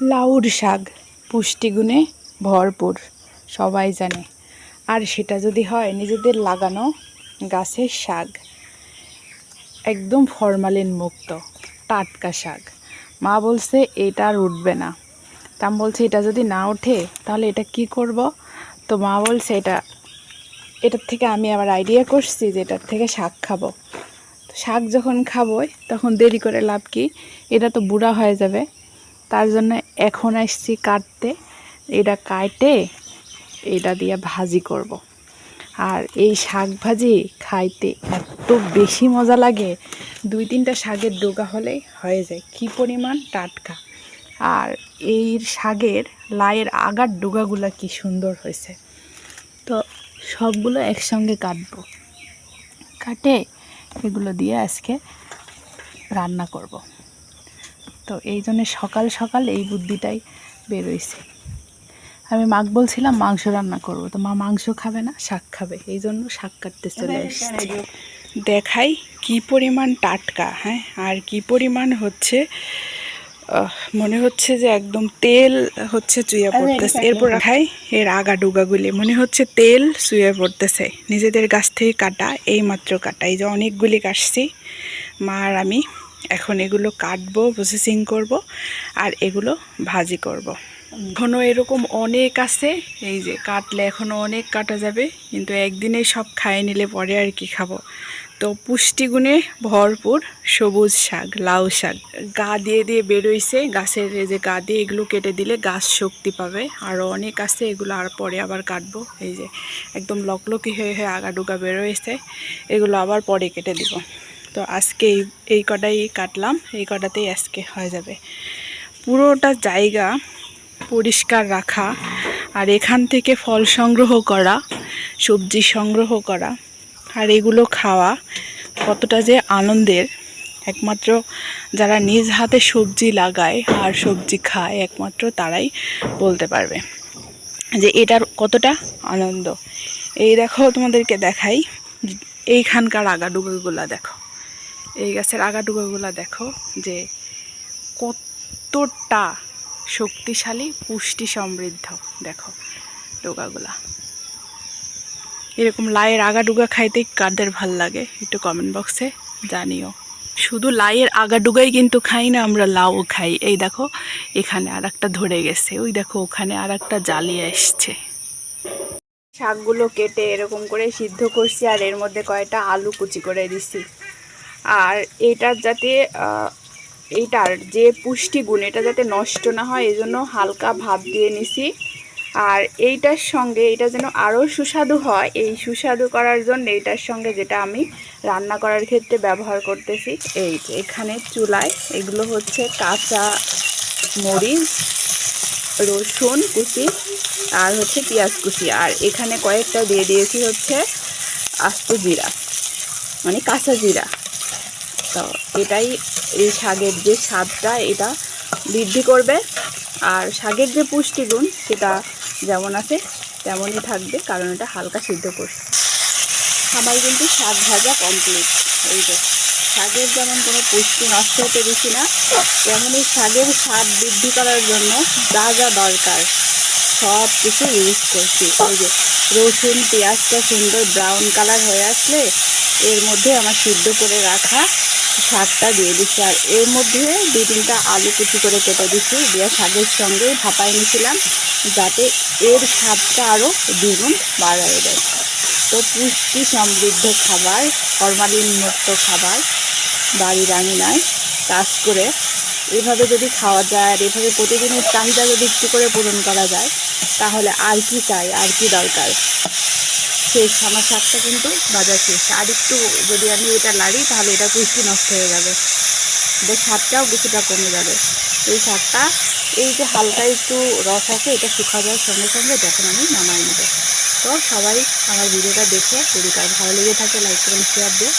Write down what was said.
লাউর শাক পুষ্টিগুণে ভরপুর, সবাই জানে। আর সেটা যদি হয় নিজেদের লাগানো গাছের শাক, একদম ফরমালিন মুক্ত টাটকা শাক। মা বলছে এটা আর উঠবে না। তা আমি বলছি এটা যদি না ওঠে তাহলে এটা কি করব? তো মা বলছে এটার থেকে আমি আবার আইডিয়া করছি যে এটার থেকে শাক খাবো। তো শাক যখন খাবোই তখন দেরি করে লাভ কি, এটা তো বুড়া হয়ে যাবে। তার জন্য এখন আসছি কাটতে, এটা কাটে এটা দিয়ে ভাজি করব। আর এই শাক ভাজি খাইতে এত বেশি মজা লাগে, 2-3টা শাকের ডোগা হলেই হয়ে যায়, কি পরিমাণ টাটকা। আর এই শাকের লাইয়ের আগার ডোগাগুলো কি সুন্দর হয়েছে। তো সবগুলো একসঙ্গে কাটবো, কাটে এগুলো দিয়ে আজকে রান্না করব। তো এই জন্য সকাল সকাল এই বুদ্ধিটাই বেরোইছে। আমি মাকে বলছিলাম মাংস রান্না করব, তো মা মাংস খাবে না, শাক খাবে, এই জন্য শাক কাটতে চলে এসেছি। দেখাই কি পরিমাণ টাটকা, হ্যাঁ, আর কি পরিমাণ হচ্ছে, মনে হচ্ছে যে একদম তেল হচ্ছে চুইয়া পড়তেছে। এরপর খাই এর আগা ডুগাগুলি, মনে হচ্ছে তেল চুইয়া পড়তেছে। নিজেদের গাছ থেকে কাটা, এই মাত্র কাটা, এই যে অনেকগুলি কাটছি মা আর আমি। এখন এগুলো কাটবো, প্রসেসিং করব, আর এগুলো ভাজি করব। এখনও এরকম অনেক আছে, এই যে কাটলে এখনও অনেক কাটা যাবে, কিন্তু একদিনেই সব খাইয়ে নিলে পরে আর কি খাবো। তো পুষ্টিগুণে ভরপুর সবুজ শাক, লাউ শাক গা দিয়ে দিয়ে বেরোইছে গাছের, এই যে গা দিয়ে এগুলো কেটে দিলে গাছ শক্তি পাবে। আরও অনেক আছে, এগুলো আর পরে আবার কাটবো। এই যে একদম লকলকি হয়ে হয়ে আগাডুগা বেরোইছে, এগুলো আবার পরে কেটে দিব। তো আজকে এই কটাই কাটলাম, এই কটাতেই আজকে হয়ে যাবে। পুরোটা জায়গা পরিষ্কার রাখা, আর এখান থেকে ফল সংগ্রহ করা, সবজি সংগ্রহ করা, আর এগুলো খাওয়া কতটা যে আনন্দের, একমাত্র যারা নিজ হাতে সবজি লাগায় আর সবজি খায় একমাত্র তারাই বলতে পারবে যে এটার কতটা আনন্দ। এই দেখো, তোমাদেরকে দেখাই, এইখানকার আগাডুগাগুলা দেখো, এই গাছের আগাডুগাগুলা দেখো যে কতটা শক্তিশালী, পুষ্টি সমৃদ্ধ। দেখো ডোগাগুলা, এরকম লাইয়ের আগাডুগা খাইতে কাদের ভাল লাগে একটু কমেন্ট বক্সে জানিও। শুধু লাইয়ের আগাডুগাই কিন্তু খাই না, আমরা লাউ খাই। এই দেখো এখানে আর একটা ধরে গেছে, ওই দেখো ওখানে আর একটা জ্বালিয়ে এসছে। শাকগুলো কেটে এরকম করে সিদ্ধ করছি, আর এর মধ্যে কয়েকটা আলু কুচি করে দিছি। আর এটার যাতে এইটার যে পুষ্টিগুণ এটা যাতে নষ্ট না হয়, এই জন্য হালকা ভাপ দিয়ে নিছি। আর এইটার সঙ্গে এটা যেন আরও সুস্বাদু হয়, এই সুস্বাদু করার জন্য এইটার সঙ্গে যেটা আমি রান্না করার ক্ষেত্রে ব্যবহার করতেছি, এই যে এখানে চুলায় এগুলো হচ্ছে কাঁচা মরিচ, রসুন কুচি, আর হচ্ছে পেঁয়াজ কুচি, আর এখানে কয়েকটা দিয়ে দিয়েছি হচ্ছে আস্ত জিরা, মানে কাঁচা জিরা। তো এটাই এই শাকের যে স্বাদটা এটা বৃদ্ধি করবে, আর শাকের যে পুষ্টিগুণ সেটা যেমন আছে তেমনই থাকবে, কারণ এটা হালকা সিদ্ধ করছে। সবাই কিন্তু শাক ভাজা কমপ্লিট। এই যে শাকের যেমন কোনো পুষ্টি নষ্ট হতে দিচ্ছি না, তেমনই শাকের স্বাদ বৃদ্ধি করার জন্য যা যা দরকার সব কিছু ইউজ করছি। ওই যে রসুন পেঁয়াজটা সুন্দর ব্রাউন কালার হয়ে আসলে এর মধ্যে আমার সিদ্ধ করে রাখা শাকটা দিয়ে দিচ্ছি, আর এর মধ্যে 2-3টা আলু কুচি করে কেটে দিচ্ছি, দিয়ে শাকের সঙ্গে ভাপাই নিয়েছিলাম যাতে এর স্বাদটা আরও দ্বিগুণ বাড়ায় দেয়। তো পুষ্টি সমৃদ্ধ খাবার, ফরমালিন মুক্ত খাবার বাড়ির আঙিনায় কাজ করে এভাবে যদি খাওয়া যায়, আর এভাবে প্রতিদিনের চাহিদা যদি একটু করে পূরণ করা যায়, তাহলে আর কি চাই, আর কি দরকার। শেষ, আমার শাকটা কিন্তু বাজার শেষ। আর একটু যদি আমি এটা লাড়ি তাহলে এটা পুষ্টি নষ্ট হয়ে যাবে, এটার স্বাদটাও কিছুটা কমে যাবে। এই শাকটা এই যে হালকা একটু রস আছে, এটা শুকা যাওয়ার সঙ্গে সঙ্গে যখন আমি নামাই নেব। তো সবাই আমার ভিডিওটা দেখে যদি কার ভালো লেগে থাকে লাইক করুন, শেয়ার দিয়ে।